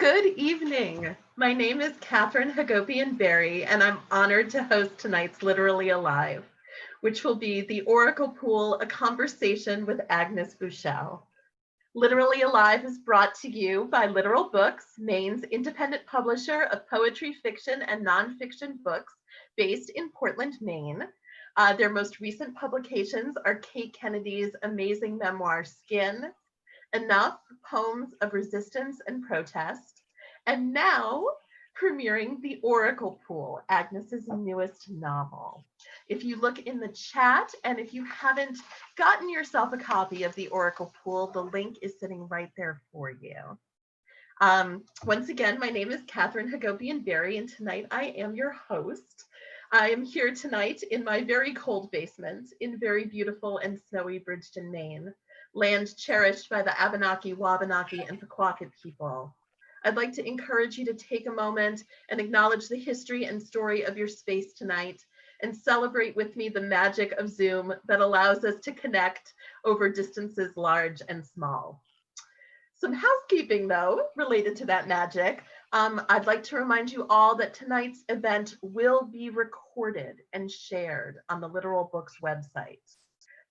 Good evening. My name is Catherine Hagopian Berry, and I'm honored to host tonight's Literally Alive, which will be the Oracle Pool, a conversation with Agnes Bushell. Literally Alive is brought to you by Literal Books, Maine's independent publisher of poetry, fiction, and nonfiction books based in Portland, Maine. Their most recent publications are Kate Kennedy's amazing memoir, Skin, Enough, Poems of Resistance and Protest, and now premiering The Oracle Pool, Agnes's newest novel. If you look in the chat, and if you haven't gotten yourself a copy of The Oracle Pool, the link is sitting right there for you. Once again, my name is Catherine Hagopian Berry, and tonight I am your host. I am here tonight in my very cold basement in very beautiful and snowy Bridgeton, Maine, land cherished by the Abenaki, Wabanaki, and Pequawket people. I'd like to encourage you to take a moment and acknowledge the history and story of your space tonight and celebrate with me the magic of Zoom that allows us to connect over distances large and small. Some housekeeping, though, related to that magic. I'd like to remind you all that tonight's event will be recorded and shared on the Literal Books website.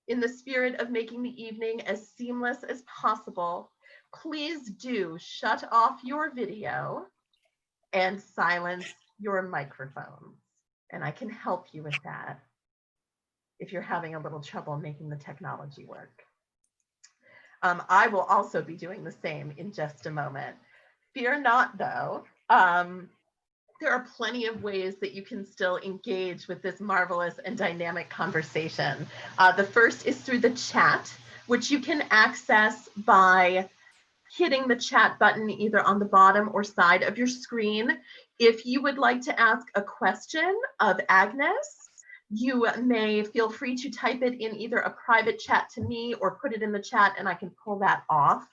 In the spirit of making the evening as seamless as possible, please do shut off your video and silence your microphones. And I can help you with that if you're having a little trouble making the technology work. I will also be doing the same in just a moment. Fear not, though. There are plenty of ways that you can still engage with this marvelous and dynamic conversation. The first is through the chat, which you can access by hitting the chat button either on the bottom or side of your screen. If you would like to ask a question of Agnes, you may feel free to type it in either a private chat to me or put it in the chat and I can pull that off.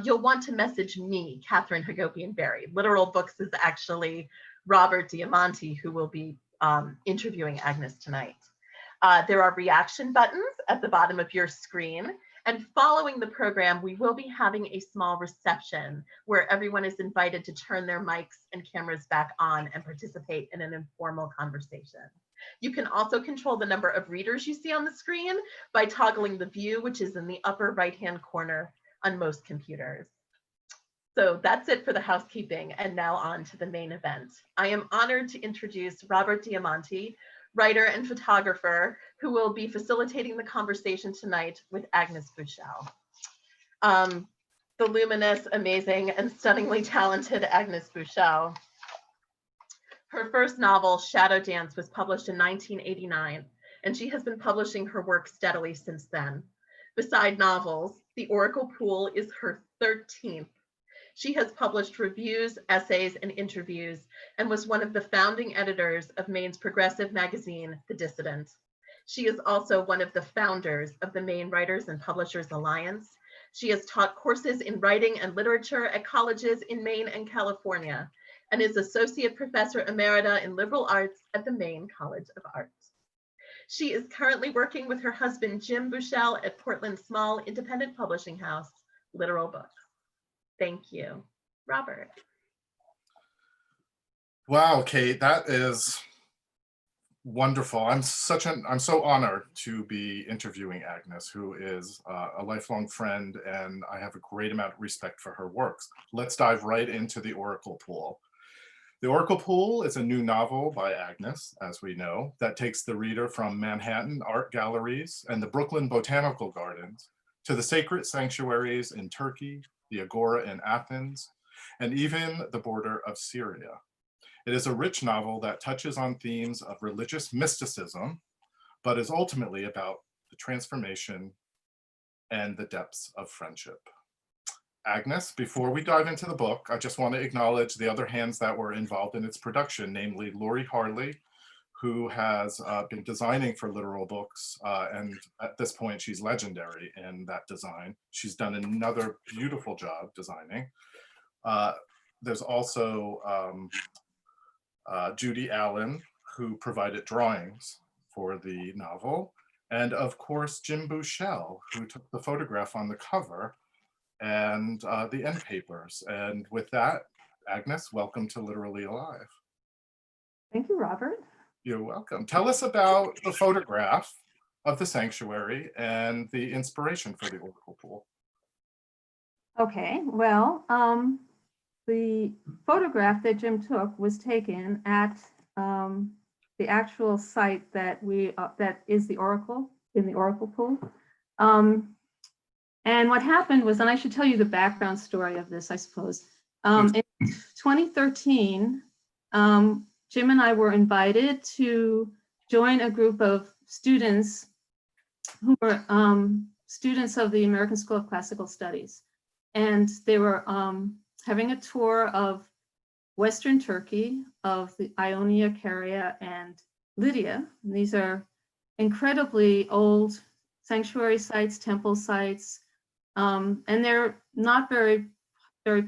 You'll want to message me, Catherine Hagopian Berry. Literal Books is actually Robert Diamante, who will be interviewing Agnes tonight. There are reaction buttons at the bottom of your screen. And following the program, we will be having a small reception where everyone is invited to turn their mics and cameras back on and participate in an informal conversation. You can also control the number of readers you see on the screen by toggling the view, which is in the upper right-hand corner on most computers. So that's it for the housekeeping, and now on to the main event. I am honored to introduce Robert Diamante, writer and photographer, who will be facilitating the conversation tonight with Agnes Bushell. The luminous, amazing, and stunningly talented Agnes Bushell. Her first novel, Shadow Dance, was published in 1989, and she has been publishing her work steadily since then. Beside novels, The Oracle Pool is her 13th. She has published reviews, essays, and interviews, and was one of the founding editors of Maine's progressive magazine, The Dissident. She is also one of the founders of the Maine Writers and Publishers Alliance. She has taught courses in writing and literature at colleges in Maine and California, and is Associate Professor Emerita in Liberal Arts at the Maine College of Arts. She is currently working with her husband, Jim Bushell, at Portland's small independent publishing house, Literal Books. Thank you, Robert. Wow, Kate, that is wonderful. I'm so honored to be interviewing Agnes, who is a lifelong friend, and I have a great amount of respect for her works. Let's dive right into The Oracle Pool. The Oracle Pool is a new novel by Agnes, as we know, that takes the reader from Manhattan art galleries and the Brooklyn Botanical Gardens to the sacred sanctuaries in Turkey, the Agora in Athens, and even the border of Syria. It is a rich novel that touches on themes of religious mysticism, but is ultimately about the transformation and the depths of friendship. Agnes, before we dive into the book, I just want to acknowledge the other hands that were involved in its production, namely Lori Harley, who has been designing for Literal Books, and at this point she's legendary in that design. She's done another beautiful job designing. There's also Judy Allen, who provided drawings for the novel, and of course Jim Bushell, who took the photograph on the cover and the end papers. And with that, Agnes, welcome to Literally Alive. Thank you, Robert. You're welcome. Tell us about the photograph of the sanctuary and the inspiration for the oracle pool. Okay, well, the photograph that Jim took was taken at the actual site that that is the oracle, in the oracle pool. And what happened was, and I should tell you the background story of this, I suppose. In 2013, Jim and I were invited to join a group of students who were students of the American School of Classical Studies. And they were having a tour of Western Turkey, of the Ionia, Caria, and Lydia. And these are incredibly old sanctuary sites, temple sites, and they're not very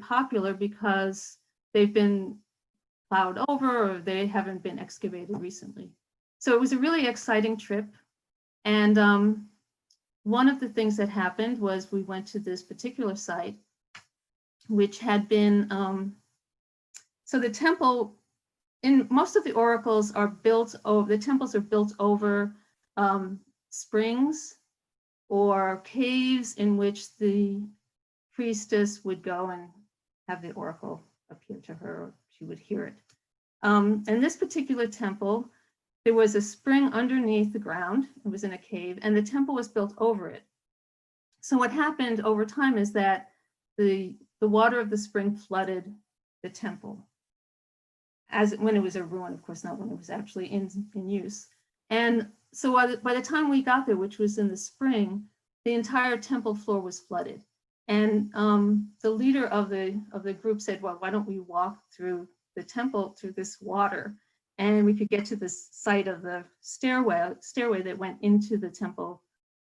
popular because they've been plowed over or they haven't been excavated recently. So it was a really exciting trip. And one of the things that happened was we went to this particular site, which had been, so the temple, in most of the oracles are built over, the temples are built over springs or caves in which the priestess would go and have the oracle appear to her, or she would hear it. In this particular temple, there was a spring underneath the ground. It was in a cave, and the temple was built over it. So what happened over time is that the water of the spring flooded the temple, as when it was a ruin, of course, not when it was actually in use. And so by the time we got there, which was in the spring, the entire temple floor was flooded. And the leader of the group said, well, why don't we walk through the temple through this water, and we could get to this site of the stairway that went into the temple,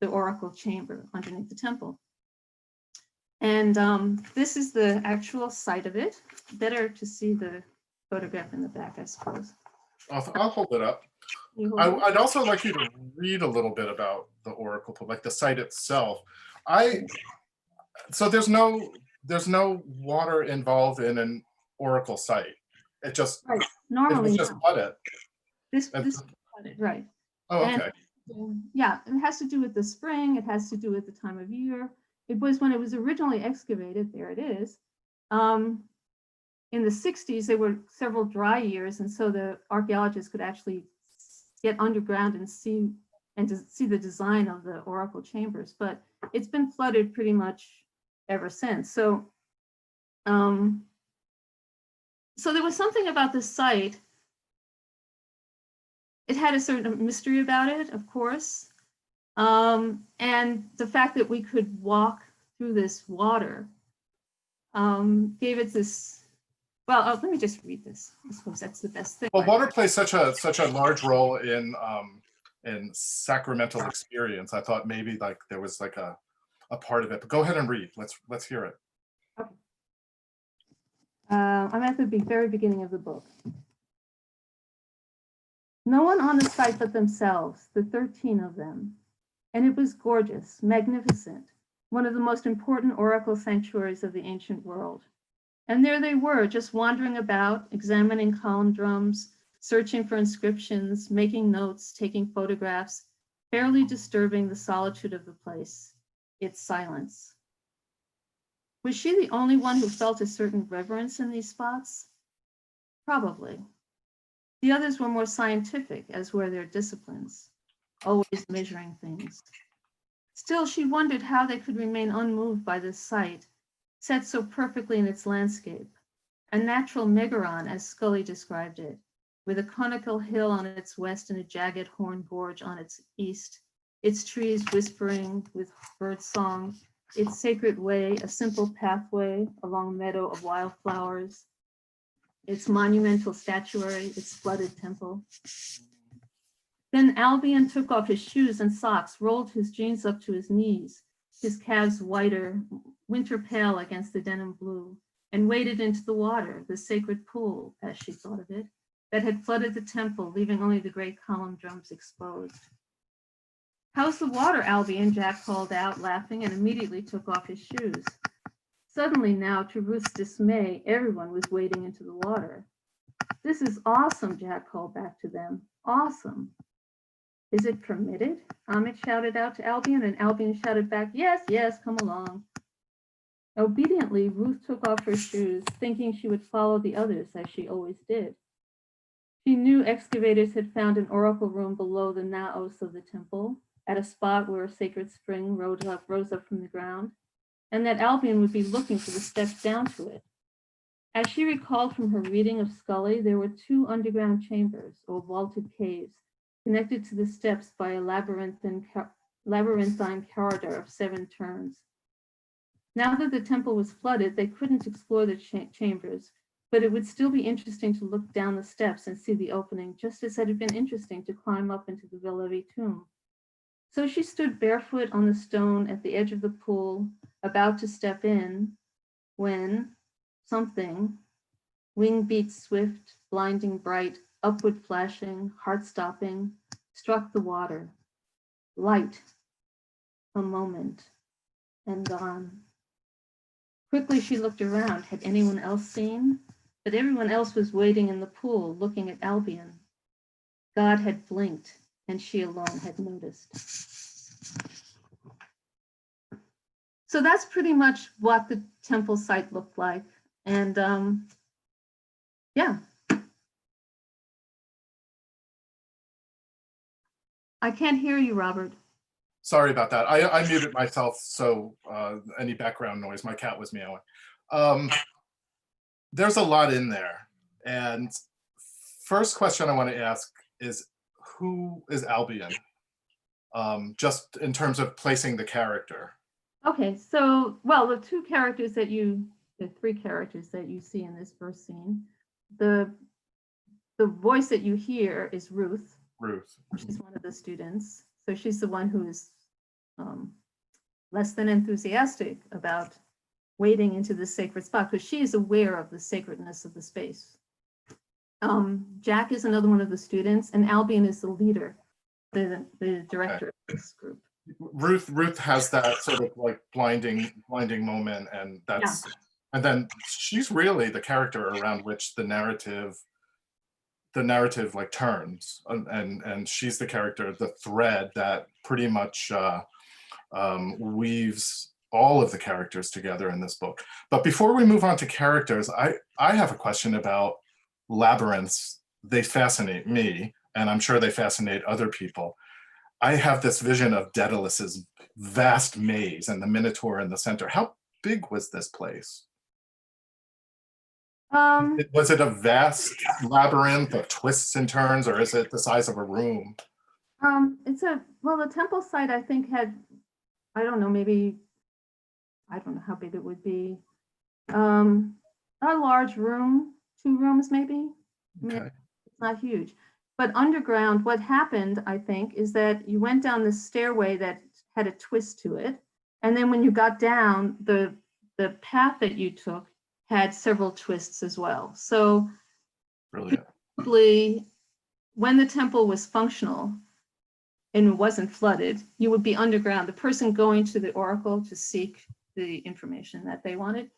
the oracle chamber underneath the temple. And this is the actual site of it. Better to see the photograph in the back, I suppose. I'll hold it up. I'd also like you to read a little bit about the oracle pool, like the site itself. So there's no water involved in an oracle site. It just normally it was just flooded. This flooded, right? Oh, okay. And, yeah, it has to do with the spring. It has to do with the time of year. It was when it was originally excavated. There it is. In the 60s, there were several dry years, and so the archaeologists could actually get underground and see the design of the oracle chambers. But it's been flooded pretty much ever since. So, so there was something about this site. It had a certain mystery about it, of course. And the fact that we could walk through this water gave it this, well, let me just read this. I suppose that's the best thing. Well, water plays such a large role in sacramental experience. I thought maybe like there was like a part of it, but go ahead and read. Let's hear it. Okay. I'm at the very beginning of the book. No one on the site but themselves, the 13 of them. And it was gorgeous, magnificent, one of the most important oracle sanctuaries of the ancient world. And there they were, just wandering about, examining column drums, searching for inscriptions, making notes, taking photographs, barely disturbing the solitude of the place, its silence. Was she the only one who felt a certain reverence in these spots? Probably. The others were more scientific, as were their disciplines, always measuring things. Still, she wondered how they could remain unmoved by this site, set so perfectly in its landscape, a natural megaron, as Scully described it, with a conical hill on its west and a jagged horn gorge on its east, its trees whispering with bird song, its sacred way, a simple pathway along a meadow of wildflowers, its monumental statuary, its flooded temple. Then Albion took off his shoes and socks, rolled his jeans up to his knees, his calves whiter, winter pale against the denim blue, and waded into the water, the sacred pool, as she thought of it, that had flooded the temple, leaving only the great column drums exposed. "How's the water, Albion?" Jack called out, laughing, and immediately took off his shoes. Suddenly now, to Ruth's dismay, everyone was wading into the water. "This is awesome," Jack called back to them. "Awesome." "Is it permitted?" Amit shouted out to Albion, and Albion shouted back, "Yes, yes, come along." Obediently, Ruth took off her shoes, thinking she would follow the others as she always did. She knew excavators had found an oracle room below the naos of the temple, at a spot where a sacred spring rose up from the ground, and that Albion would be looking for the steps down to it. As she recalled from her reading of Scully, there were 2 underground chambers, or vaulted caves, connected to the steps by a labyrinthine corridor of 7 turns. Now that the temple was flooded, they couldn't explore the chambers, but it would still be interesting to look down the steps and see the opening, just as it had been interesting to climb up into the Villeray tomb. So she stood barefoot on the stone at the edge of the pool, about to step in, when something, wing beats swift, blinding bright, upward flashing, heart-stopping, struck the water. Light, a moment, and gone. Quickly she looked around. Had anyone else seen? But everyone else was waiting in the pool, looking at Albion. God had blinked, and she alone had noticed. So that's pretty much what the temple site looked like. And yeah. I can't hear you, Robert. Sorry about that. I muted myself, so any background noise, my cat was meowing. There's a lot in there. And first question I want to ask is, who is Albion? Just in terms of placing the character. Okay, so, well, the 3 characters that you see in this first scene, the voice that you hear is Ruth. Ruth. She's one of the students. So she's the one who is less than enthusiastic about wading into the sacred spot, because she is aware of the sacredness of the space. Jack is another one of the students, and Albion is the leader, the director of this group. Ruth has that sort of like blinding moment, and that's and then she's really the character around which the narrative like turns, and she's the character, the thread that pretty much weaves all of the characters together in this book. But before we move on to characters, I have a question about labyrinths. They fascinate me, and I'm sure they fascinate other people. I have this vision of Daedalus's vast maze and the Minotaur in the center. How big was this place? Was it a vast labyrinth of twists and turns, or is it the size of a room? The temple site, I think, had, I don't know, maybe, I don't know how big it would be. A large room, 2 rooms maybe. Okay. I mean, it's not huge. But underground, what happened, I think, is that you went down this stairway that had a twist to it. And then when you got down, the path that you took had several twists as well. So probably when the temple was functional and it wasn't flooded, you would be underground. The person going to the oracle to seek the information that they wanted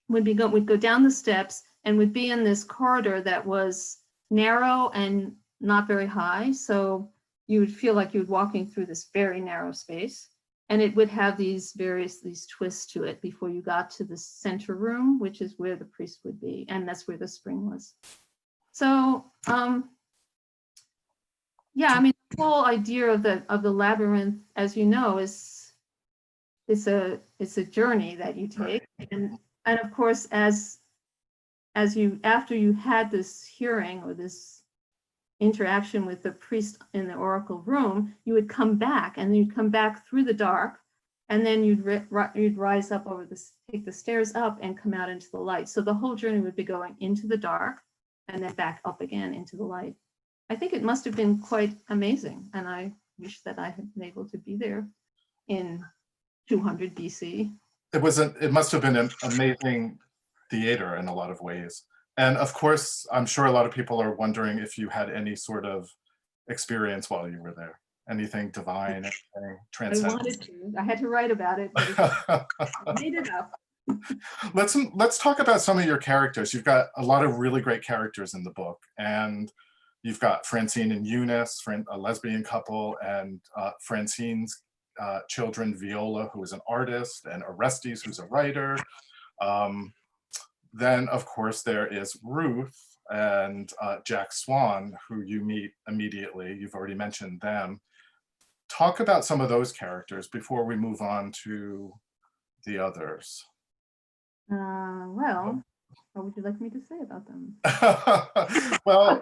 would go down the steps and would be in this corridor that was narrow and not very high. So you would feel like you were walking through this very narrow space, and it would have these twists to it before you got to the center room, which is where the priest would be, and that's where the spring was. So yeah, I mean, the whole idea of the labyrinth, as you know, it's a journey that you take, and of course, after you had this hearing or this interaction with the priest in the oracle room, you would come back, and you'd come back through the dark, and then you'd rise up over take the stairs up and come out into the light. So the whole journey would be going into the dark and then back up again into the light. I think it must have been quite amazing, and I wish that I had been able to be there in 200 BC. It must have been an amazing theater in a lot of ways. And of course, I'm sure a lot of people are wondering if you had any sort of experience while you were there. Anything divine, anything transcendent. I wanted to. I had to write about it, but I made it up. Let's talk about some of your characters. You've got a lot of really great characters in the book, and you've got Francine and Eunice, a lesbian couple, and Francine's children, Viola, who is an artist, and Orestes, who's a writer. Then, of course, there is Ruth and Jack Swan, who you meet immediately. You've already mentioned them. Talk about some of those characters before we move on to the others. Well, what would you like me to say about them? well,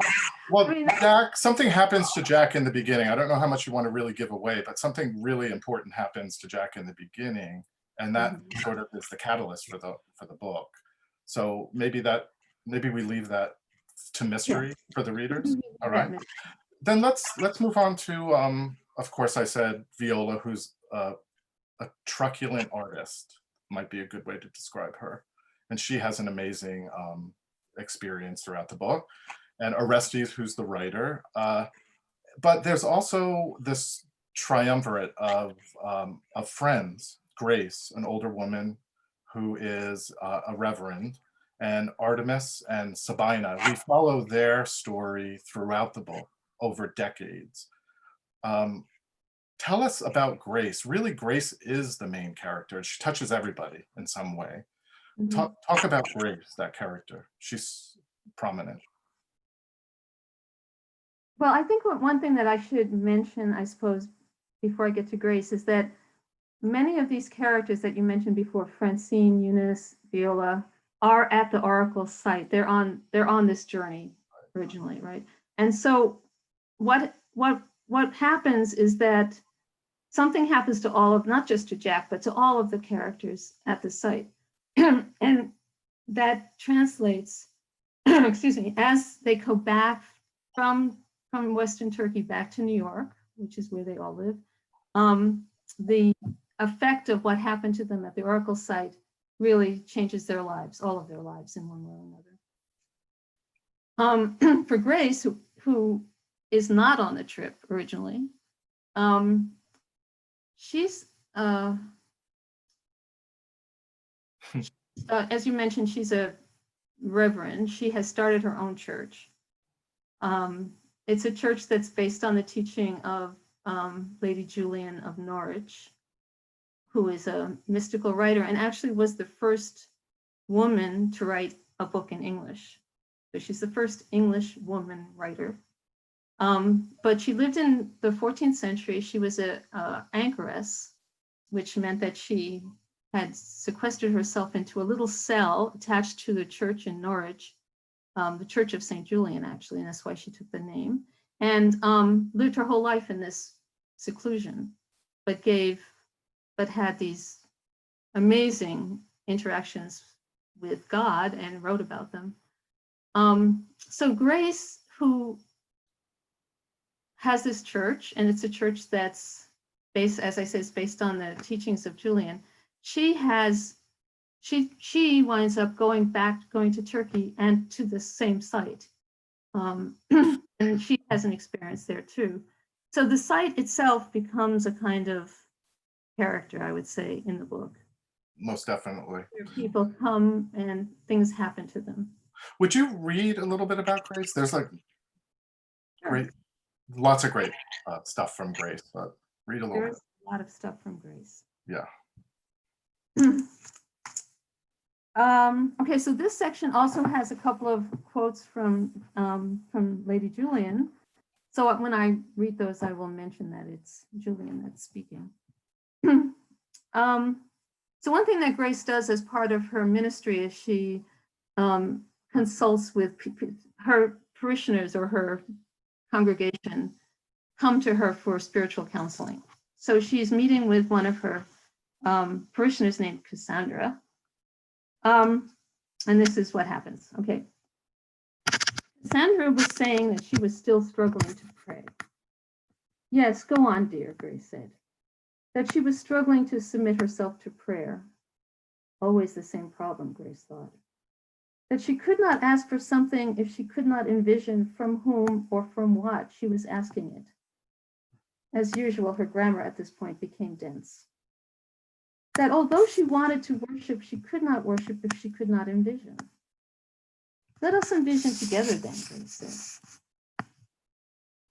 I mean, Jack, something happens to Jack in the beginning. I don't know how much you want to really give away, but something really important happens to Jack in the beginning, and that sort of is the catalyst for the book. So maybe we leave that to mystery for the readers. All right. Then let's move on to of course I said Viola, who's a truculent artist, might be a good way to describe her. And she has an amazing experience throughout the book. And Orestes, who's the writer. But there's also this triumvirate of friends. Grace, an older woman who is a reverend, and Artemis and Sabina. We follow their story throughout the book over decades. Tell us about Grace. Really, Grace is the main character. She touches everybody in some way. Talk about Grace, that character. She's prominent. Well, I think one thing that I should mention, I suppose, before I get to Grace, is that many of these characters that you mentioned before, Francine, Eunice, Viola, are at the Oracle site. They're on this journey originally, right? And so what happens is that something happens to all of, not just to Jack, but to all of the characters at the site. And that translates, excuse me, as they go back from Western Turkey back to New York, which is where they all live, the effect of what happened to them at the Oracle site really changes their lives, all of their lives in one way or another. For Grace, who is not on the trip originally, she's, as you mentioned, she's a reverend. She has started her own church. It's a church that's based on the teaching of Lady Julian of Norwich, who is a mystical writer and actually was the first woman to write a book in English. So she's the first English woman writer. But she lived in the 14th century. She was an anchoress, which meant that she had sequestered herself into a little cell attached to the church in Norwich, the Church of St. Julian, actually, and that's why she took the name, and lived her whole life in this seclusion, but had these amazing interactions with God and wrote about them. So Grace, who has this church, and it's a church that's based, as I said, it's based on the teachings of Julian. She winds up going to Turkey and to the same site. And she has an experience there too. So the site itself becomes a kind of character, I would say, in the book. Most definitely. Where people come and things happen to them. Would you read a little bit about Grace? There's lots of great stuff from Grace, but read a little bit. There's a lot of stuff from Grace. Yeah. Okay, so this section also has a couple of quotes from Lady Julian. So when I read those, I will mention that it's Julian that's speaking. So one thing that Grace does as part of her ministry is she consults with her parishioners, or her congregation come to her for spiritual counseling. So she's meeting with one of her parishioners named Cassandra. And this is what happens. Okay. Cassandra was saying that she was still struggling to pray. Yes, go on, dear, Grace said. That she was struggling to submit herself to prayer. Always the same problem, Grace thought. That she could not ask for something if she could not envision from whom or from what she was asking it. As usual, her grammar at this point became dense. that although she wanted to worship, she could not worship if she could not envision. Let us envision together then, Grace said.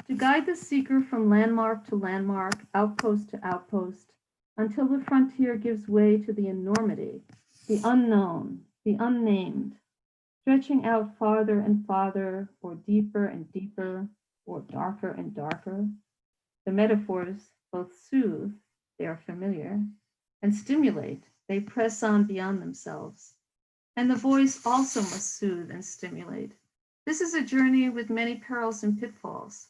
To guide the seeker from landmark to landmark, outpost to outpost, until the frontier gives way to the enormity, the unknown, the unnamed, stretching out farther and farther, or deeper and deeper, or darker and darker. The metaphors both soothe, they are familiar, and stimulate, they press on beyond themselves. And the voice also must soothe and stimulate. This is a journey with many perils and pitfalls.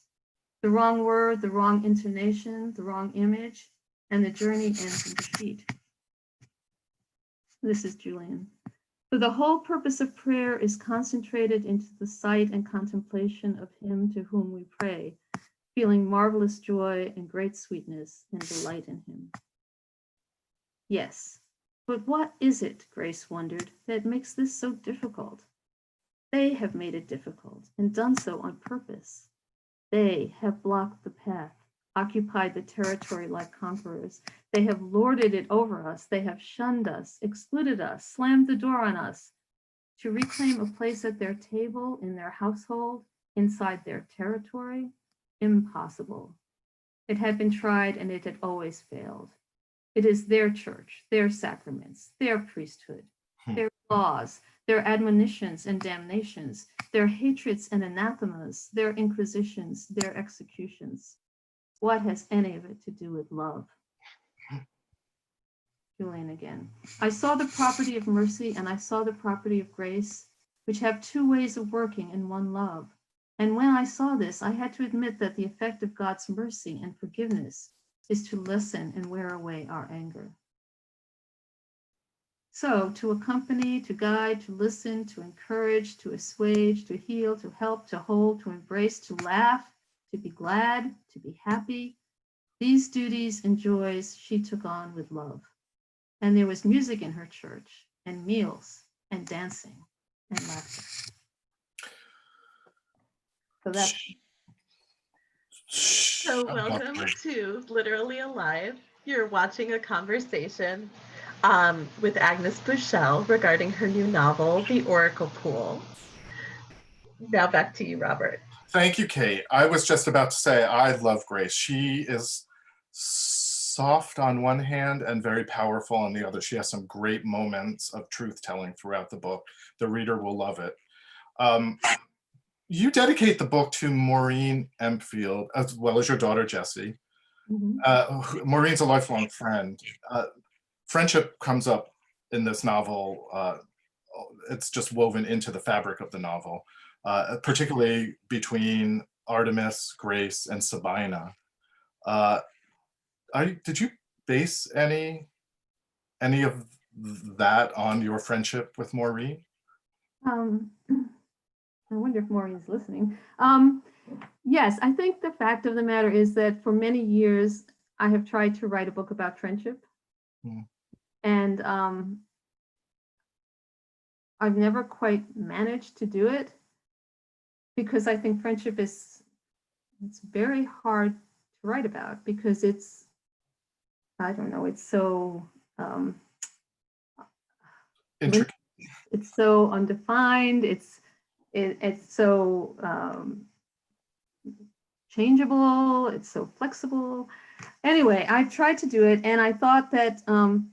The wrong word, the wrong intonation, the wrong image, and the journey ends in defeat. This is Julian. For the whole purpose of prayer is concentrated into the sight and contemplation of him to whom we pray, feeling marvelous joy and great sweetness and delight in him. Yes, but what is it, Grace wondered, that makes this so difficult? They have made it difficult and done so on purpose. They have blocked the path, occupied the territory like conquerors. They have lorded it over us. They have shunned us, excluded us, slammed the door on us. To reclaim a place at their table, in their household, inside their territory, impossible. It had been tried and it had always failed. It is their church, their sacraments, their priesthood, their laws, their admonitions and damnations, their hatreds and anathemas, their inquisitions, their executions. What has any of it to do with love? Julian again. I saw the property of mercy and I saw the property of grace, which have two ways of working in one love. And when I saw this, I had to admit that the effect of God's mercy and forgiveness is to lessen and wear away our anger. So to accompany, to guide, to listen, to encourage, to assuage, to heal, to help, to hold, to embrace, to laugh, to be glad, to be happy, these duties and joys she took on with love. And there was music in her church, and meals, and dancing, and laughter. So that's... So welcome to Literally Alive. You're watching a conversation with Agnes Bushell regarding her new novel, The Oracle Pool. Now back to you, Robert. Thank you, Kate. I was just about to say, I love Grace. She is soft on one hand and very powerful on the other. She has some great moments of truth-telling throughout the book. The reader will love it. You dedicate the book to Maureen Empfield, as well as your daughter, Jessie. Mm-hmm. Maureen's a lifelong friend. Friendship comes up in this novel. It's just woven into the fabric of the novel, particularly between Artemis, Grace, and Sabina. Did you base any of that on your friendship with Maureen? I wonder if Maureen's listening. Yes, I think the fact of the matter is that for many years, I have tried to write a book about friendship. Mm. And I've never quite managed to do it because I think friendship it's very hard to write about because it's, I don't know, it's so intricate. It's so undefined. It's so changeable. It's so flexible. Anyway, I tried to do it, and I thought that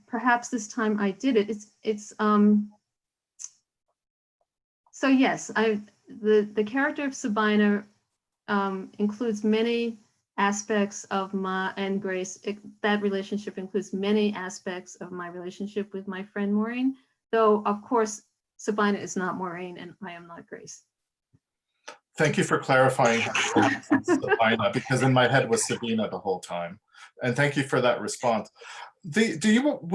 perhaps this time I did it. So yes, the character of Sabina includes many aspects of my and Grace. That relationship includes many aspects of my relationship with my friend Maureen. Though of course Sabina is not Maureen, and I am not Grace. Thank you for clarifying Sabina, because in my head was Sabina the whole time. And thank you for that response. Would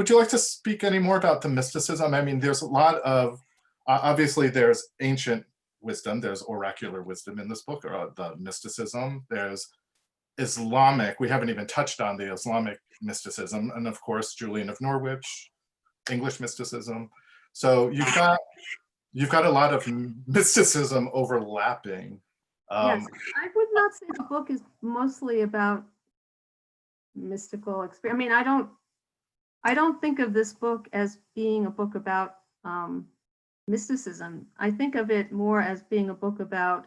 you like to speak any more about the mysticism? I mean, there's a lot of, obviously there's ancient wisdom, there's oracular wisdom in this book, or the mysticism, there's Islamic, we haven't even touched on the Islamic mysticism, and of course, Julian of Norwich, English mysticism. So you've got a lot of mysticism overlapping. Yes, I would not say the book is mostly about mystical experience. I mean, I don't think of this book as being a book about mysticism. I think of it more as being a book about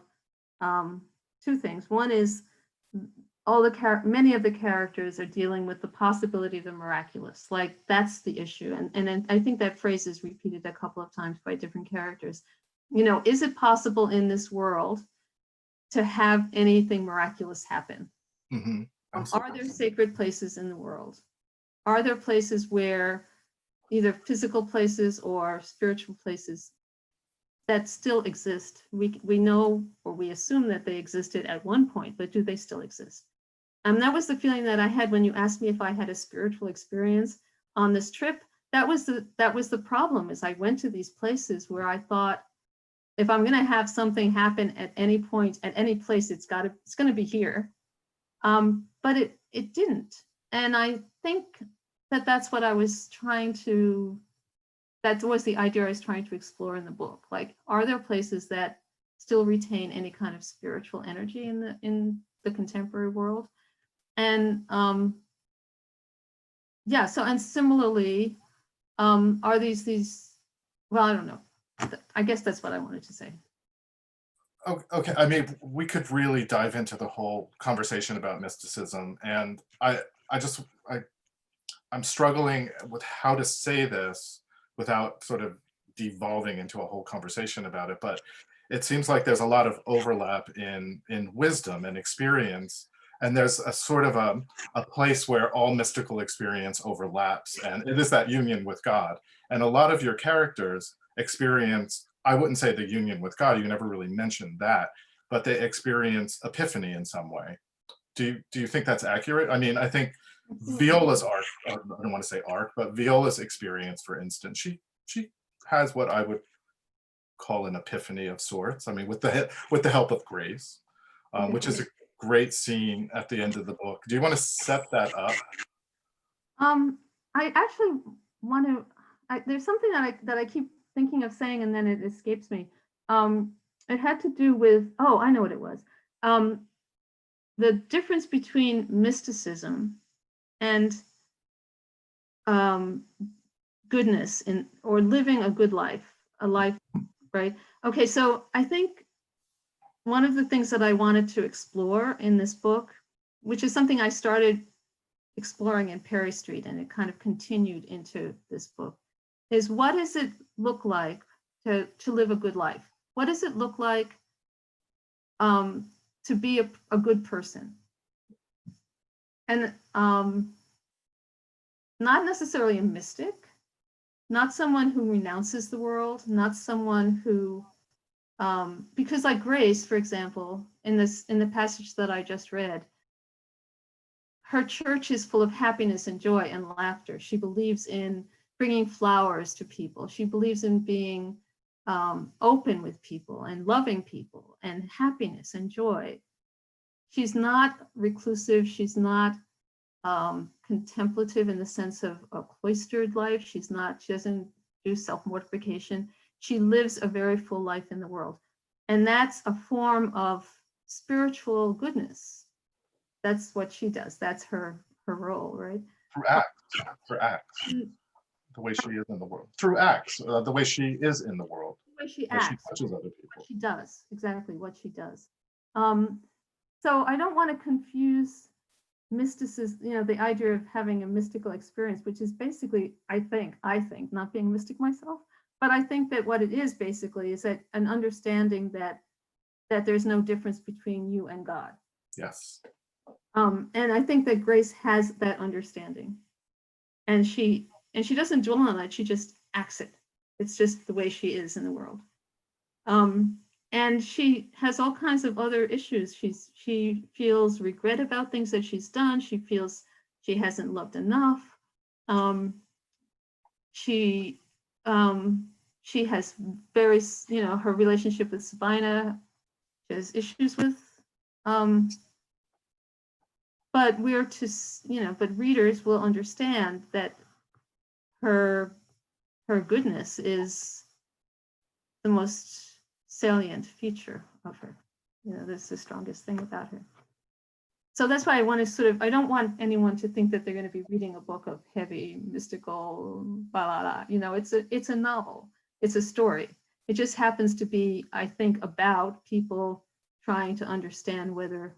two things. One is many of the characters are dealing with the possibility of the miraculous. Like that's the issue. And I think that phrase is repeated a couple of times by different characters. You know, is it possible in this world to have anything miraculous happen? Mm-hmm. Are there sacred places in the world? Are there places where either physical places or spiritual places that still exist? We know, or we assume that they existed at one point, but do they still exist? That was the feeling that I had when you asked me if I had a spiritual experience on this trip. That was the problem, is I went to these places where I thought, if I'm going to have something happen at any point, at any place, it's going to be here. But it didn't. And I think that that's what I was trying to, that was the idea I was trying to explore in the book. Like, are there places that still retain any kind of spiritual energy in the contemporary world? And yeah, so, and similarly, are these, well, I don't know. I guess that's what I wanted to say. Okay, I mean, we could really dive into the whole conversation about mysticism, and I'm struggling with how to say this without sort of devolving into a whole conversation about it. But it seems like there's a lot of overlap in wisdom and experience, and there's a sort of a place where all mystical experience overlaps, and it is that union with God. And a lot of your characters experience, I wouldn't say the union with God, you never really mentioned that, but they experience epiphany in some way. Do you think that's accurate? I mean, I think Viola's arc, I don't want to say arc, but Viola's experience, for instance, she has what I would call an epiphany of sorts. I mean, with the help of grace, which is a great scene at the end of the book. Do you want to set that up? I actually want to. There's something that I keep thinking of saying, and then it escapes me. It had to do with, oh, I know what it was. The difference between mysticism and goodness or living a good life, right? Okay, so I think one of the things that I wanted to explore in this book, which is something I started exploring in Perry Street, and it kind of continued into this book, is what does it look like to live a good life? What does it look like to be a good person? And not necessarily a mystic, not someone who renounces the world, not someone who, because like Grace, for example, in the passage that I just read, her church is full of happiness and joy and laughter. She believes in bringing flowers to people. She believes in being open with people and loving people and happiness and joy. She's not reclusive. She's not contemplative in the sense of a cloistered life. She doesn't do self-mortification. She lives a very full life in the world. And that's a form of spiritual goodness. That's what she does. That's her role, right? Through acts, the way she is in the world. Through acts, the way she is in the world. The way she acts. She touches other people. What she does, exactly what she does. So I don't want to confuse mysticism, the idea of having a mystical experience, which is basically, I think, not being a mystic myself, but I think that what it is basically is that an understanding that there's no difference between you and God. Yes. And I think that Grace has that understanding, and she doesn't dwell on it. She just acts it. It's just the way she is in the world. And she has all kinds of other issues. She feels regret about things that she's done. She feels she hasn't loved enough. She has very, her relationship with Sabina, she has issues with. But but readers will understand that her goodness is the most salient feature of her. That's the strongest thing about her. So that's why I want to sort of, I don't want anyone to think that they're going to be reading a book of heavy, mystical, blah, blah, blah. You know, it's a novel. It's a story. It just happens to be, I think, about people trying to understand whether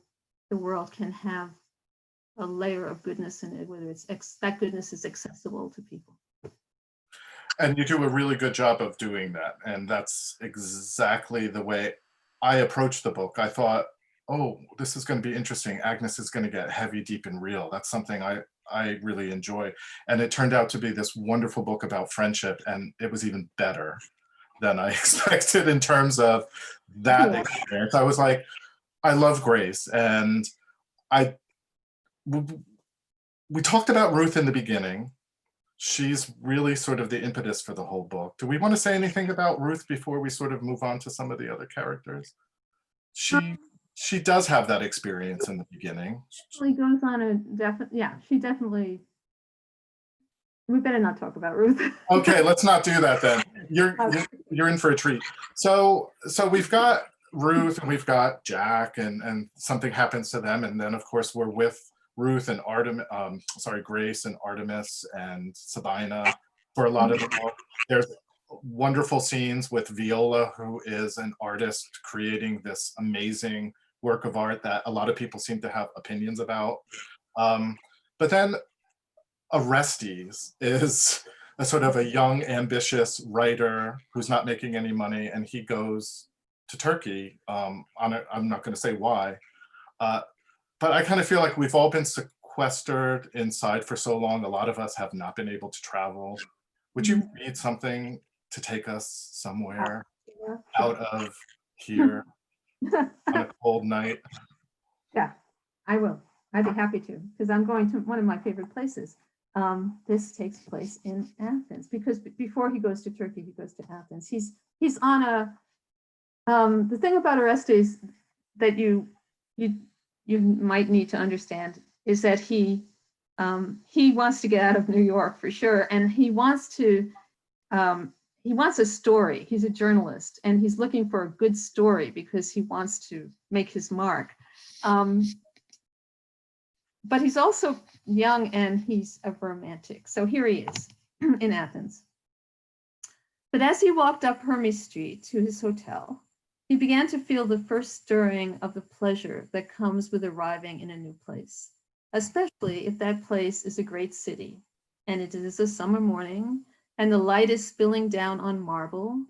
the world can have a layer of goodness in it, whether that goodness is accessible to people. And you do a really good job of doing that. And that's exactly the way I approached the book. I thought, oh, this is going to be interesting. Agnes is going to get heavy, deep, and real. That's something I really enjoy. And it turned out to be this wonderful book about friendship. And it was even better than I expected in terms of that experience. I was like, I love Grace. And we talked about Ruth in the beginning. She's really sort of the impetus for the whole book. Do we want to say anything about Ruth before we sort of move on to some of the other characters? She does have that experience in the beginning. She goes on a she definitely, we better not talk about Ruth. Okay, let's not do that then. You're in for a treat. So we've got Ruth and we've got Jack and something happens to them. And then of course we're with Ruth and Grace and Artemis and Sabina for a lot of the book. There's wonderful scenes with Viola, who is an artist creating this amazing work of art that a lot of people seem to have opinions about. But then Orestes is a sort of a young, ambitious writer who's not making any money, and he goes to Turkey. I'm not going to say why, but I kind of feel like we've all been sequestered inside for so long. A lot of us have not been able to travel. Would you read something to take us somewhere out of here on a cold night? Yeah, I will. I'd be happy to, because I'm going to one of my favorite places. This takes place in Athens, because before he goes to Turkey, he goes to Athens. He's on a, the thing about Orestes that you might need to understand is that he wants to get out of New York for sure, and he wants a story. He's a journalist, and he's looking for a good story because he wants to make his mark. But he's also young and he's a romantic. So here he is in Athens. But as he walked up Hermes Street to his hotel, he began to feel the first stirring of the pleasure that comes with arriving in a new place, especially if that place is a great city and it is a summer morning and the light is spilling down on marble.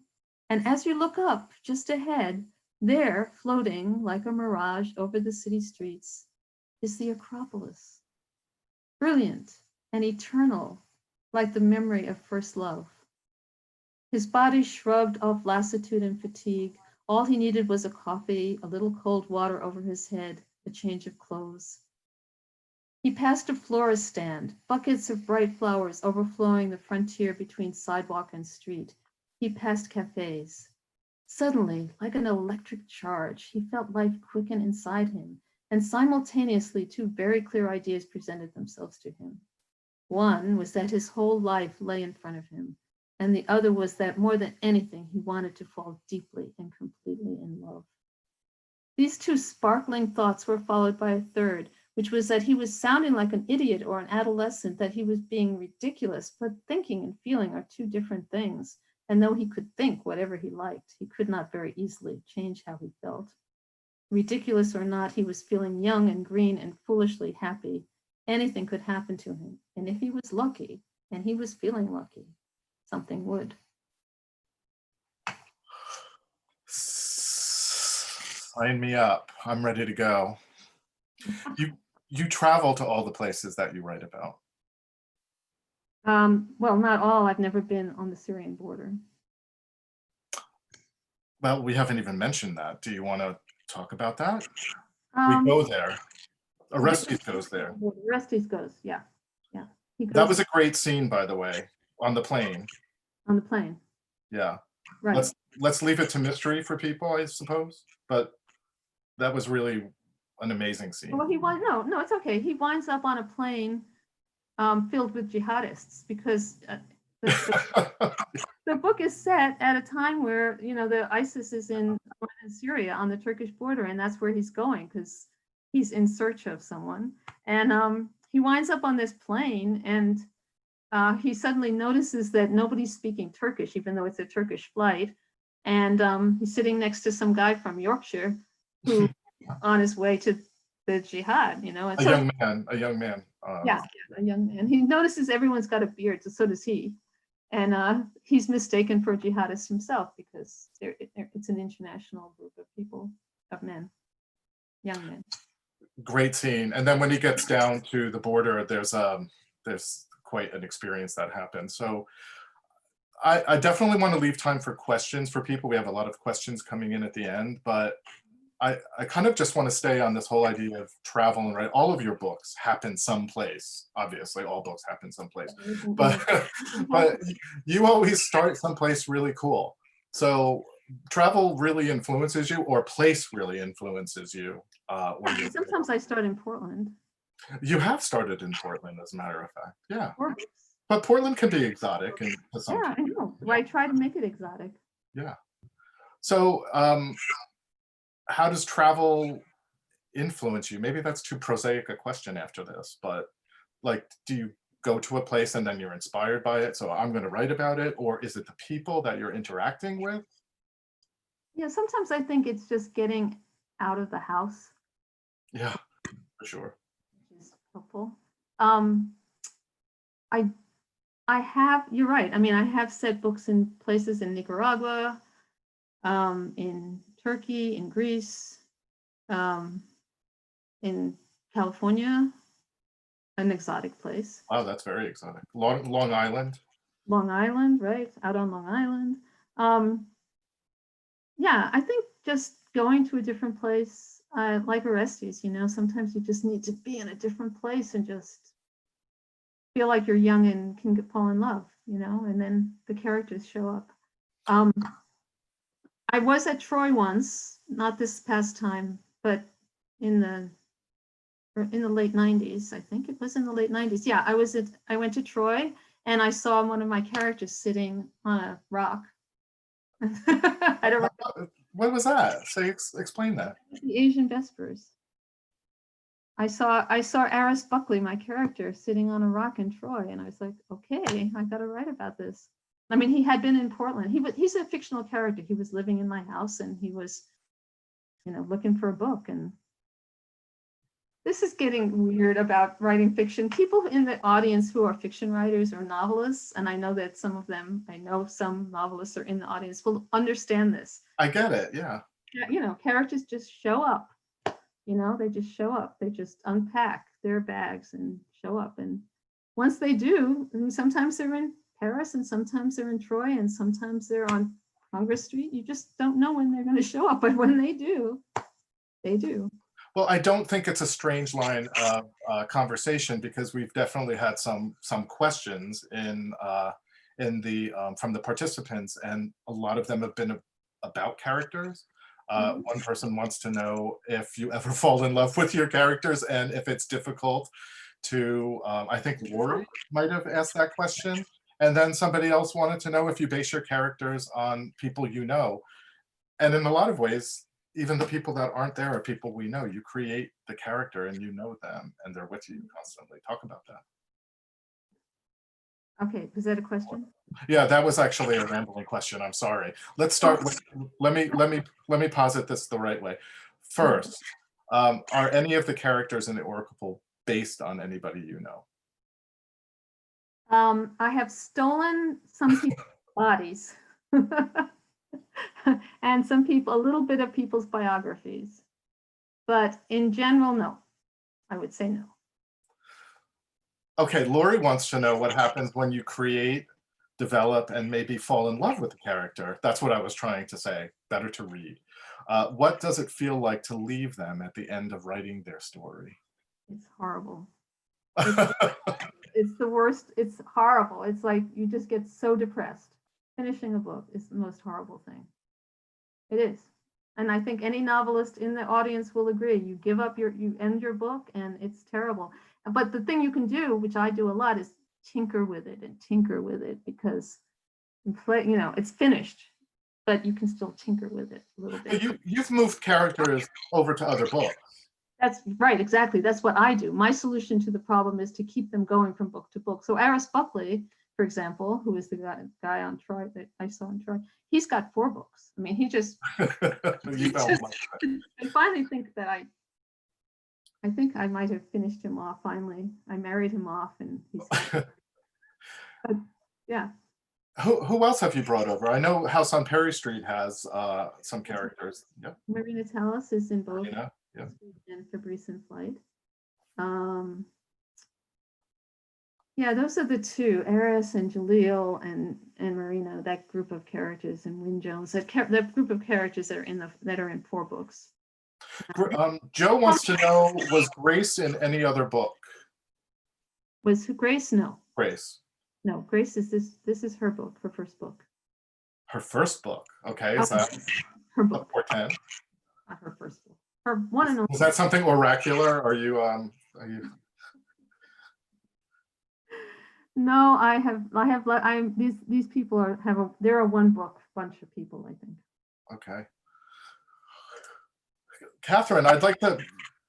And as you look up just ahead, there, floating like a mirage over the city streets, is the Acropolis, brilliant and eternal, like the memory of first love. His body shrugged off lassitude and fatigue. All he needed was a coffee, a little cold water over his head, a change of clothes. He passed a florist stand, buckets of bright flowers overflowing the frontier between sidewalk and street. He passed cafes. Suddenly, like an electric charge, he felt life quicken inside him, and simultaneously two very clear ideas presented themselves to him. One was that his whole life lay in front of him, and the other was that more than anything, he wanted to fall deeply and completely in love. These two sparkling thoughts were followed by a third, which was that he was sounding like an idiot or an adolescent, that he was being ridiculous, but thinking and feeling are two different things. And though he could think whatever he liked, he could not very easily change how he felt. Ridiculous or not, he was feeling young and green and foolishly happy. Anything could happen to him. And if he was lucky, and he was feeling lucky, something would. Sign me up. I'm ready to go. You travel to all the places that you write about. Well, not all. I've never been on the Syrian border. Well, we haven't even mentioned that. Do you want to talk about that? We Um, go there. Orestes goes there. Orestes goes, yeah. He goes That was a great scene, by the way, on the plane. on the plane. Yeah. Right. Let's leave it to mystery for people, I suppose. But that was really an amazing scene. Well, no, it's okay. He winds up on a plane filled with jihadists because the book is set at a time where, the ISIS is in Syria on the Turkish border, and that's where he's going because he's in search of someone, and he winds up on this plane, and he suddenly notices that nobody's speaking Turkish, even though it's a Turkish flight. And he's sitting next to some guy from Yorkshire who on his way to the jihad, you know. And A so, young man. yeah, a young man. He notices everyone's got a beard, so does he. And he's mistaken for a jihadist himself because it's an international group of people, of men, young men. Great scene. And then when he gets down to the border, there's quite an experience that happens. So I definitely want to leave time for questions for people. We have a lot of questions coming in at the end, but I kind of just want to stay on this whole idea of travel and write. All of your books happen someplace. Obviously, all books happen someplace, but you always start someplace really cool. So travel really influences you, or place really influences you. Sometimes I start in Portland. You have started in Portland, as a matter of fact. Yeah. Portland. But Portland can be exotic, and to some Yeah, I know. Well, I try to make it exotic. Yeah. So how does travel influence you? Maybe that's too prosaic a question after this, but like, do you go to a place and then you're inspired by it, so I'm going to write about it? Or is it the people that you're interacting with? Yeah, sometimes I think it's just getting out of the house. Yeah, for sure. Which is helpful. I have, you're right. I mean, I have set books in places in Nicaragua, in Turkey, in Greece, in California, an exotic place. Wow, that's very exotic. Long Island. Long Island, right? Out on Long Island. Yeah, I think just going to a different place, like Orestes, you know, sometimes you just need to be in a different place and just feel like you're young and can fall in love, you know, and then the characters show up. I was at Troy once, not this past time, but in the late 90s, I think it was in the late 90s. Yeah, I went to Troy and I saw one of my characters sitting on a rock. I don't remember. What was that? Say, explain that. The Asian Vespers. I saw Aris Buckley, my character, sitting on a rock in Troy, and I was like, okay, I got to write about this. I mean, he had been in Portland. He's a fictional character. He was living in my house, and he was, you know, looking for a book. And this is getting weird about writing fiction. People in the audience who are fiction writers or novelists, and I know that some novelists are in the audience, will understand this. I get it, yeah. You know, characters just show up. You know, they just show up. They just unpack their bags and show up. And once they do, I mean, sometimes they're in Paris and sometimes they're in Troy and sometimes they're on Congress Street. You just don't know when they're going to show up. But when they do, they do. Well, I don't think it's a strange line of conversation, because we've definitely had some questions in the from the participants, and a lot of them have been about characters. One person wants to know if you ever fall in love with your characters and if it's difficult to, I think Lori might have asked that question. And then somebody else wanted to know if you base your characters on people you know. And in a lot of ways, even the people that aren't there are people we know. You create the character and you know them and they're with you constantly. Talk about that. Okay, was that a question? Yeah, that was actually a rambling question. I'm sorry. Let's start with, let me posit this the right way. First, are any of the characters in the Oracle Pool based on anybody you know? I have stolen some people's bodies and a little bit of people's biographies, but in general, no. I would say no. Okay, Lori wants to know what happens when you create, develop, and maybe fall in love with a character. That's what I was trying to say. Better to read. What does it feel like to leave them at the end of writing their story? It's horrible. It's the worst. It's horrible. It's like you just get so depressed. Finishing a book is the most horrible thing. It is. And I think any novelist in the audience will agree. You give up you end your book and it's terrible. But the thing you can do, which I do a lot, is tinker with it and tinker with it, because you know, it's finished, but you can still tinker with it a little bit. You've moved characters over to other books. That's right, exactly. That's what I do. My solution to the problem is to keep them going from book to book. So Aris Buckley, for example, who is the guy on Troy that I saw on Troy, he's got 4 books. I mean, he just, You felt like that. I finally think that I think I might have finished him off finally. I married him off and he's, but yeah. Who else have you brought over? I know House on Perry Street has some characters. Yep. Marina Tallis is in both Marina, yeah. and Fabrice in Flight. Yeah, those are the 2, Eris and Jaleel and Marina, that group of characters, and Wynne Jones, that group of characters that are in 4 books. Joe wants to know, was Grace in any other book? Was Grace? No. Grace. No, Grace is this is her book, her first book. Her first book. Okay, is that her book? a portent? Not her first book. Her one and only. Is that something oracular? Are you No, these people they're a one book bunch of people, I think. okay? Catherine, I'd like to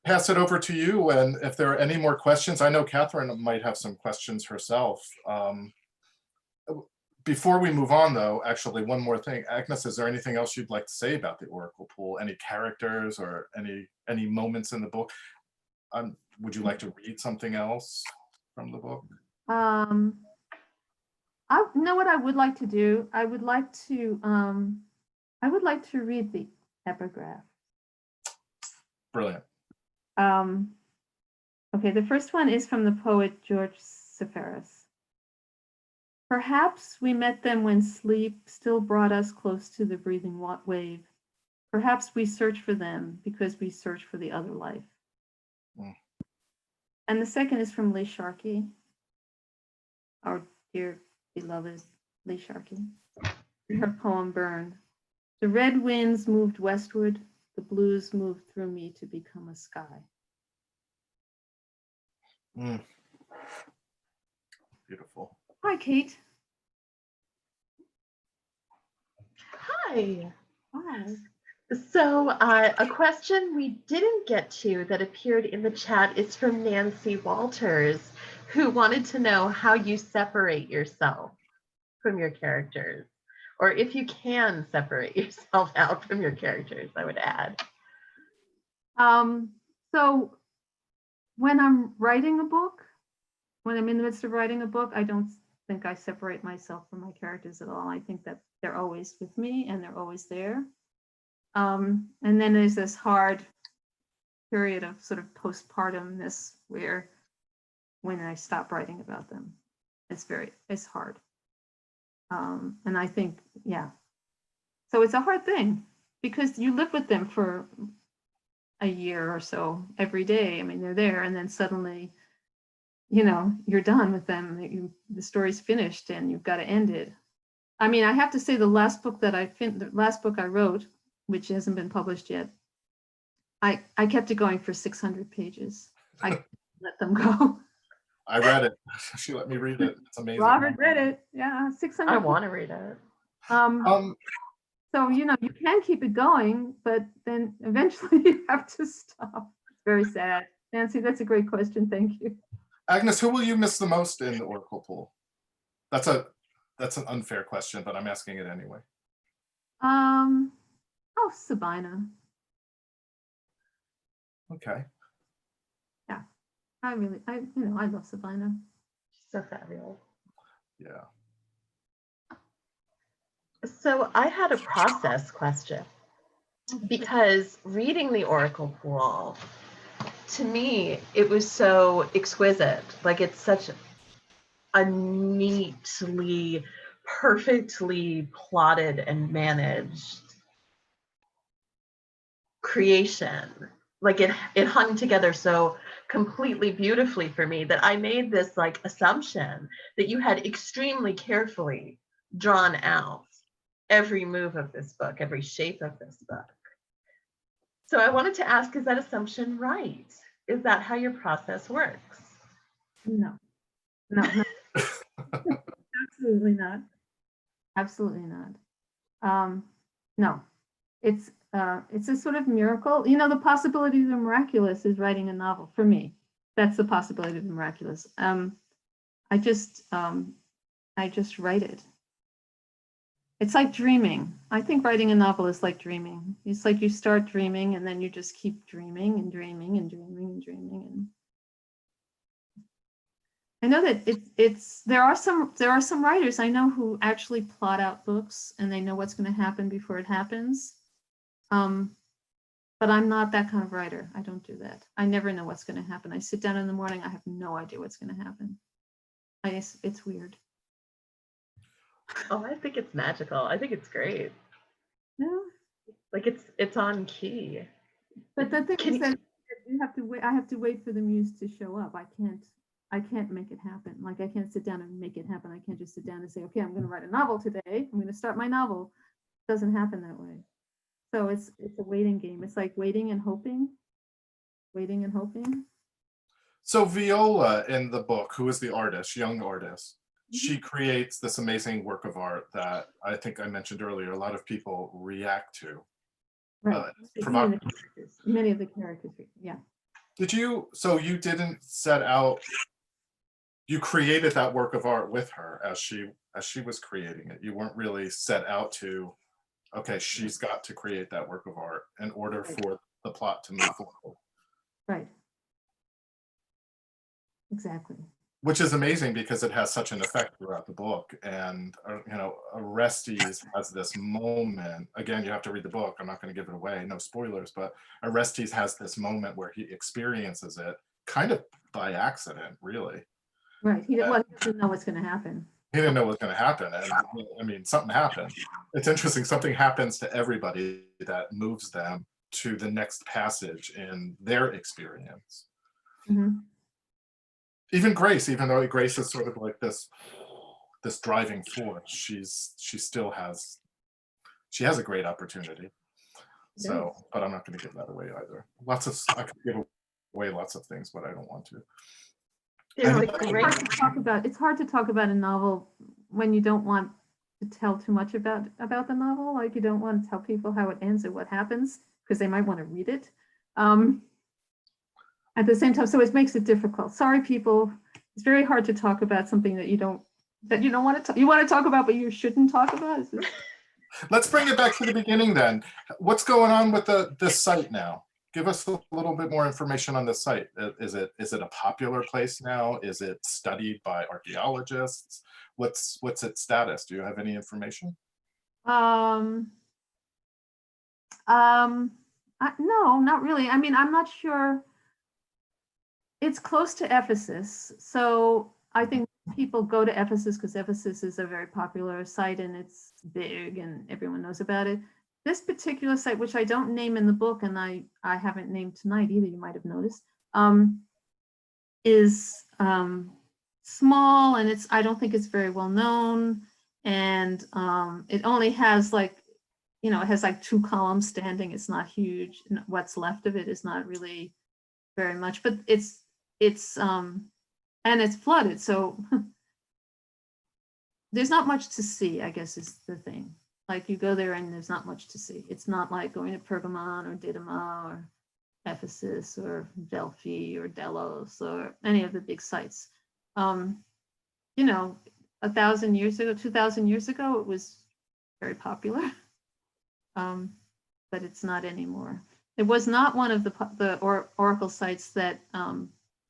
pass it over to you, and if there are any more questions, I know Catherine might have some questions herself. Before we move on, though, actually, one more thing. Agnes, is there anything else you'd like to say about the Oracle Pool? Any characters or any moments in the book? Would you like to read something else from the book? I know what I would like to do. I would like to read the epigraph. Brilliant. Okay, the first one is from the poet George Seferis. Perhaps we met them when sleep still brought us close to the breathing wave. Perhaps we search for them because we search for the other life. Mm. And the second is from Lee Sharkey, our dear beloved Lee Sharkey. Her poem Burned. The red winds moved westward, the blues moved through me to become a sky. Mm. Beautiful. Hi, Kate. Hi. Hi. So a question we didn't get to that appeared in the chat is from Nancy Walters, who wanted to know how you separate yourself from your characters, or if you can separate yourself out from your characters, I would add. So when I'm writing a book, when I'm in the midst of writing a book, I don't think I separate myself from my characters at all. I think that they're always with me and they're always there. And then there's this hard period of sort of postpartumness where when I stop writing about them, it's hard. And I think, yeah. So it's a hard thing because you live with them for a year or so every day. I mean, they're there and then suddenly, you're done with them. The story's finished and you've got to end it. I mean, I have to say the last book I wrote, which hasn't been published yet, I kept it going for 600 pages. I let them go. I read it. She let me read it. It's amazing. Robert read it. Yeah, 600. I want to read it. So, you can keep it going, but then eventually you have to stop. It's very sad. Nancy, that's a great question. Thank you. Agnes, who will you miss the most in the Oracle Pool? That's an unfair question, but I'm asking it anyway. Sabina. Okay. Yeah, I love Sabina. She's so fabulous. Yeah. So I had a process question, because reading the Oracle Pool, to me, it was so exquisite. Like, it's such a neatly, perfectly plotted and managed creation. Like, it hung together so completely beautifully for me that I made this assumption that you had extremely carefully drawn out every move of this book, every shape of this book. So I wanted to ask, is that assumption right? Is that how your process works? No. Absolutely not. Absolutely not. No. it's a sort of miracle. You know, the possibility of the miraculous is writing a novel for me. That's the possibility of the miraculous. I just write it. It's like dreaming. I think writing a novel is like dreaming. It's like you start dreaming and then you just keep dreaming and dreaming and dreaming and dreaming. And I know that there are some writers I know who actually plot out books and they know what's going to happen before it happens. But I'm not that kind of writer. I don't do that. I never know what's going to happen. I sit down in the morning. I have no idea what's going to happen. It's weird. Oh, I think it's magical. I think it's great. No, Like it's on key. but the thing is that you have to wait. I have to wait for the muse to show up. I can't make it happen. Like I can't sit down and make it happen. I can't just sit down and say, okay, I'm going to write a novel today. I'm going to start my novel. It doesn't happen that way. So it's a waiting game. It's like waiting and hoping, waiting and hoping. So Viola in the book, who is the artist, young artist, she creates this amazing work of art that I think I mentioned earlier, a lot of people react to. Right. Many of the characters, yeah. So you didn't set out, you created that work of art with her as she was creating it. You weren't really set out to, okay, she's got to create that work of art in order for the plot to move forward. Right. Exactly. Which is amazing because it has such an effect throughout the book. And, you know, Orestes has this moment, again, you have to read the book. I'm not going to give it away, no spoilers, but Orestes has this moment where he experiences it kind of by accident, really. Right. He didn't know what's going to happen. He didn't know what was going to happen. And I mean, something happened. It's interesting. Something happens to everybody that moves them to the next passage in their experience. Mm-hmm. Even Grace, even though Grace is sort of like this driving force, she has a great opportunity. So, but I'm not going to give that away either. I could give away lots of things, but I don't want to. It's hard to talk about a novel when you don't want to tell too much about the novel. Like you don't want to tell people how it ends or what happens because they might want to read it. At the same time, so it makes it difficult. Sorry, people. It's very hard to talk about something that you don't want to. You want to talk about, but you shouldn't talk about. Let's bring it back to the beginning then. What's going on with this site now? Give us a little bit more information on this site. Is it a popular place now? Is it studied by archaeologists? What's its status? Do you have any information? No, not really. I mean, I'm not sure. It's close to Ephesus, so I think people go to Ephesus because Ephesus is a very popular site and it's big and everyone knows about it. This particular site, which I don't name in the book and I haven't named tonight either, you might have noticed, is small and I don't think it's very well known, and it only has it has like 2 columns standing. It's not huge. What's left of it is not really very much, but it's and it's flooded, so there's not much to see, I guess is the thing. Like you go there and there's not much to see. It's not like going to Pergamon or Didyma or Ephesus or Delphi or Delos or any of the big sites. 1,000 years ago, 2,000 years ago, it was very popular, but it's not anymore. It was not one of the oracle sites that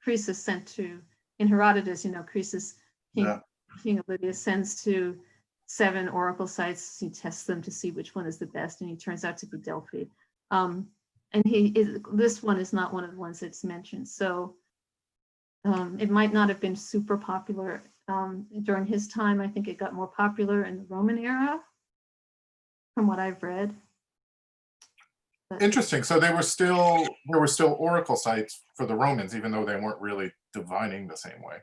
Croesus sent to in Herodotus. Croesus, King of Lydia, sends to 7 oracle sites. He tests them to see which one is the best, and he turns out to be Delphi. And this one is not one of the ones that's mentioned. So it might not have been super popular during his time. I think it got more popular in the Roman era, from what I've read. Interesting. So there were still oracle sites for the Romans, even though they weren't really divining the same way.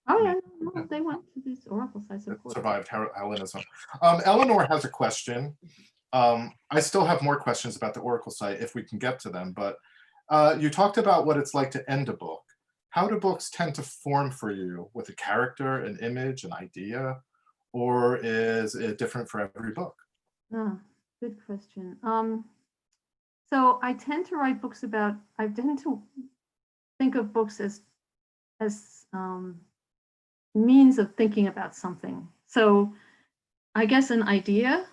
Oh yeah, no, they went to these oracle sites. Of course. Survived Hellenism. Eleanor has a question. I still have more questions about the oracle site if we can get to them, but you talked about what it's like to end a book. How do books tend to form for you, with a character, an image, an idea, or is it different for every book? Good question. So I tend to write books about, I tend to think of books as means of thinking about something. So I guess an idea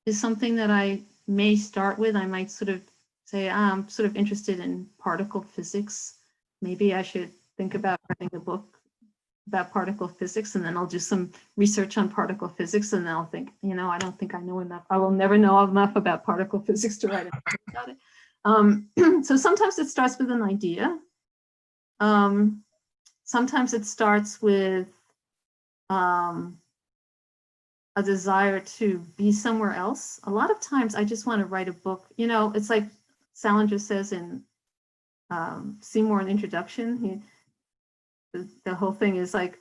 is something that I may start with. I might sort of say, I'm sort of interested in particle physics. Maybe I should think about writing a book about particle physics, and then I'll do some research on particle physics, and then I'll think, I don't think I know enough. I will never know enough about particle physics to write a book about it. So sometimes it starts with an idea. Sometimes it starts with a desire to be somewhere else. A lot of times I just want to write a book. It's like Salinger says in Seymour in Introduction. The whole thing is like,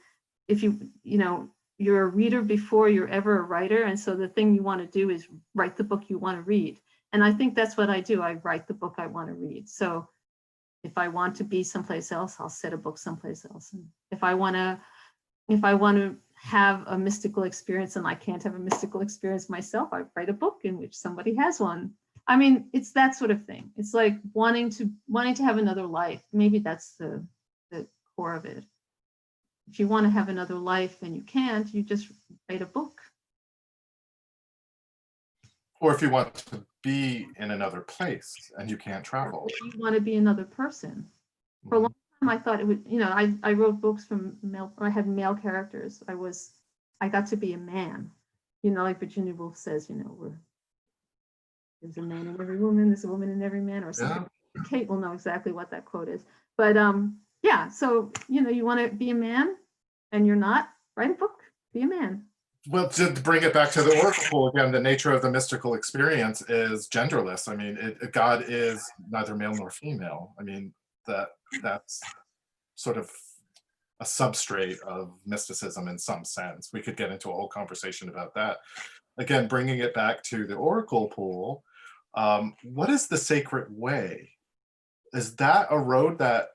if you're a reader before you're ever a writer. And so the thing you want to do is write the book you want to read. And I think that's what I do. I write the book I want to read. So if I want to be someplace else, I'll set a book someplace else. And if I want to have a mystical experience and I can't have a mystical experience myself, I write a book in which somebody has one. I mean, it's that sort of thing. It's like wanting to have another life. Maybe that's the core of it. If you want to have another life and you can't, you just write a book. Or if you want to be in another place and you can't travel. If you want to be another person. For a long time, I thought it would, I wrote books from male, I had male characters. I got to be a man. Like Virginia Woolf says, there's a man in every woman, there's a woman in every man, or something. Yeah. Kate will know exactly what that quote is. But yeah, so, you want to be a man and you're not, write a book, be a man. Well, to bring it back to the oracle again, the nature of the mystical experience is genderless. I mean, God is neither male nor female. I mean, that's sort of a substrate of mysticism in some sense. We could get into a whole conversation about that. Again, bringing it back to the oracle pool, what is the sacred way? Is that a road that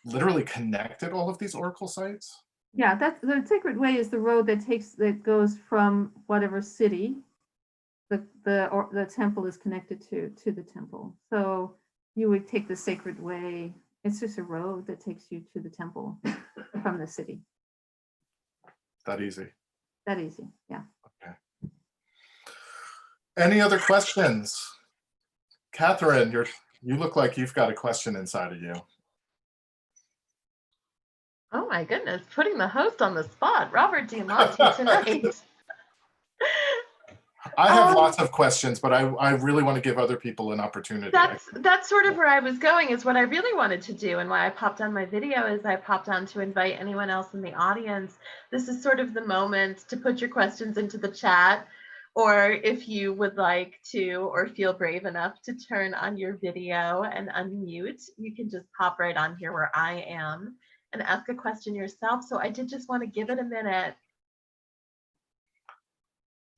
literally connected all of these oracle sites? Yeah, that's the sacred way is the road that goes from whatever city the temple is connected to the temple. So you would take the sacred way. It's just a road that takes you to the temple from the city. That easy. That easy, yeah. Okay. Any other questions? Catherine, you look like you've got a question inside of you. Oh my goodness, putting the host on the spot, Robert Diamante tonight. I have lots of questions, but I really want to give other people an opportunity. That's sort of where I was going, is what I really wanted to do, and why I popped on my video is I popped on to invite anyone else in the audience. This is sort of the moment to put your questions into the chat, or if you would like to or feel brave enough to turn on your video and unmute, you can just pop right on here where I am and ask a question yourself. So I did just want to give it a minute.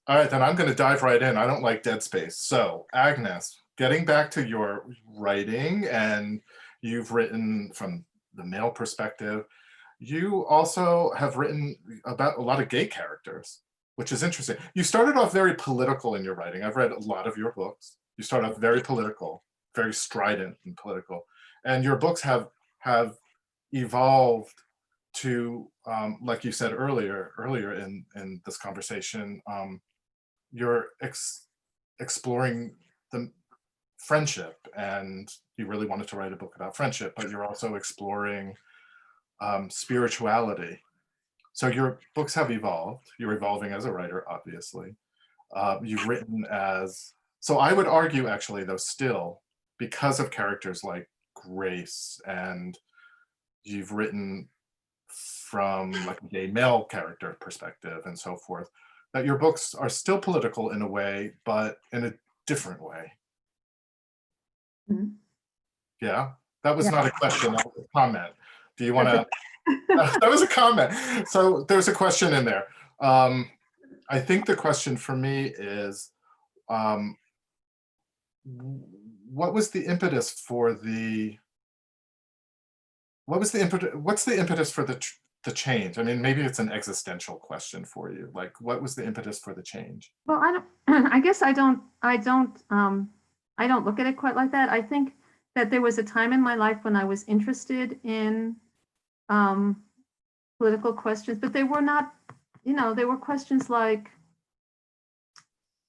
All right, then I'm going to dive right in. I don't like dead space. So Agnes, getting back to your writing, and you've written from the male perspective, you also have written about a lot of gay characters, which is interesting. You started off very political in your writing. I've read a lot of your books. You start off very political, very strident and political. And your books have evolved to, like you said earlier in this conversation, you're exploring the friendship, and you really wanted to write a book about friendship, but you're also exploring spirituality. So your books have evolved. You're evolving as a writer, obviously. You've written as, so I would argue actually though still, because of characters like Grace, and you've written from like a gay male character perspective and so forth, that your books are still political in a way, but in a different way. Mm-hmm. Yeah, that was not a question, that was a comment. Do you want to? That was a comment. So there's a question in there. I think the question for me is, what was the impetus for the? What's the impetus for the the change? I mean, maybe it's an existential question for you. Like, what was the impetus for the change? Well, I don't, I guess I don't look at it quite like that. I think that there was a time in my life when I was interested in political questions, but they were not, they were questions like,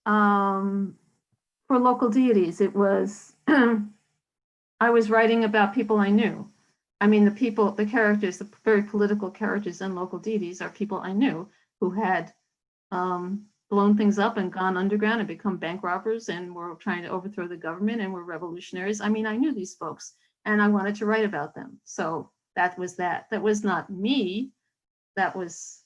for local deities, it was, I was writing about people I knew. I mean, the characters, the very political characters in local deities are people I knew who had blown things up and gone underground and become bank robbers and were trying to overthrow the government and were revolutionaries. I mean, I knew these folks and I wanted to write about them. So that was that. That was not me. That was,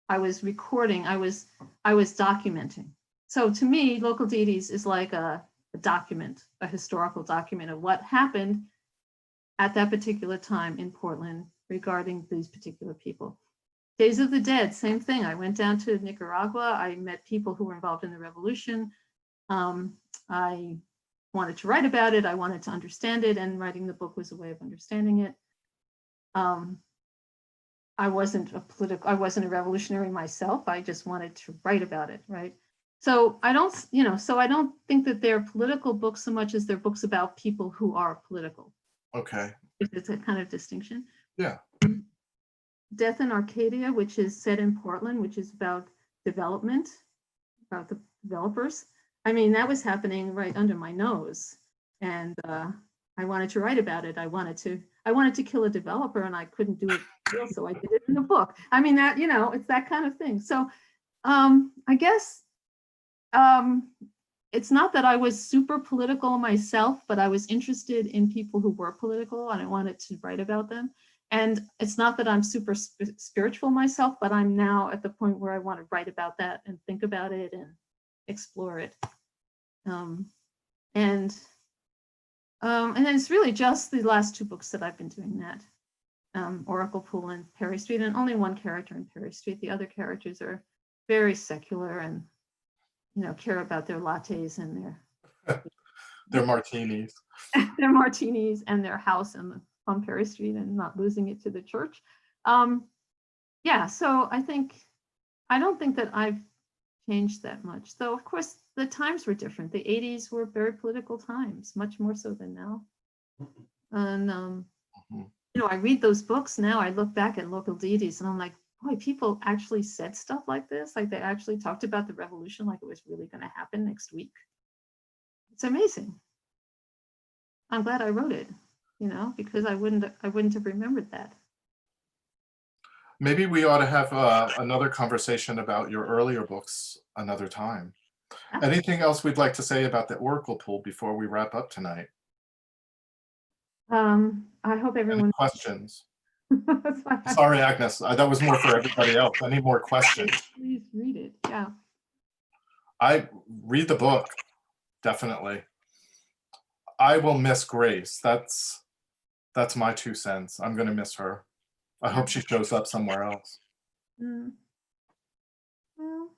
I was recording, I was documenting. So to me, local deities is like a document, a historical document of what happened at that particular time in Portland regarding these particular people. Days of the Dead, same thing. I went down to Nicaragua. I met people who were involved in the revolution. I wanted to write about it. I wanted to understand it, and writing the book was a way of understanding it. I wasn't a revolutionary myself. I just wanted to write about it, right? So I don't think that they're political books so much as they're books about people who are political. Okay. It's a kind of distinction. Yeah. Death in Arcadia, which is set in Portland, which is about development, about the developers. I mean, that was happening right under my nose, and I wanted to write about it. I wanted to kill a developer, and I couldn't do it, so I did it in a book. I mean, that, it's that kind of thing. So I guess it's not that I was super political myself, but I was interested in people who were political, and I wanted to write about them. And it's not that I'm super spiritual myself, but I'm now at the point where I want to write about that and think about it and explore it. And then it's really just the last two books that I've been doing that. Oracle Pool and Perry Street, and only one character in Perry Street. The other characters are very secular and, care about their lattes and their martinis. Their martinis and their house on Perry Street and not losing it to the church. Yeah, so I don't think that I've changed that much. Though, of course, the times were different. The 80s were very political times, much more so than now. And, I read those books now. I look back at local deities and I'm like, boy, people actually said stuff like this. Like they actually talked about the revolution like it was really going to happen next week. It's amazing. I'm glad I wrote it, because I wouldn't have remembered that. Maybe we ought to have another conversation about your earlier books another time. Anything else we'd like to say about the Oracle Pool before we wrap up tonight? I hope everyone. Any questions? Sorry, Agnes, that was more for everybody else. Any more questions? Please read it. Yeah. I read the book, definitely. I will miss Grace. That's my 2 cents. I'm going to miss her. I hope she shows up somewhere else. Well,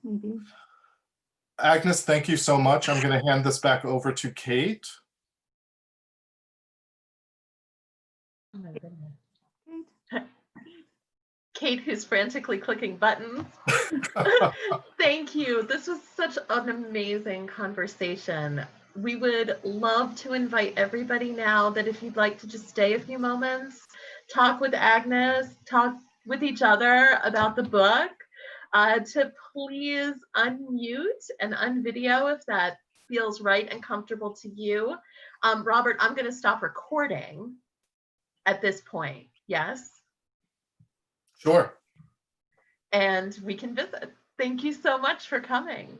maybe. Agnes, thank you so much. I'm going to hand this back over to Kate. Oh my goodness. Kate, who's frantically clicking buttons. Thank you. This was such an amazing conversation. We would love to invite everybody now that if you'd like to just stay a few moments, talk with Agnes, talk with each other about the book, to please unmute and unvideo if that feels right and comfortable to you. Robert, I'm going to stop recording at this point. Yes? Sure. And we can visit. Thank you so much for coming.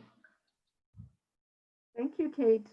Thank you, Kate.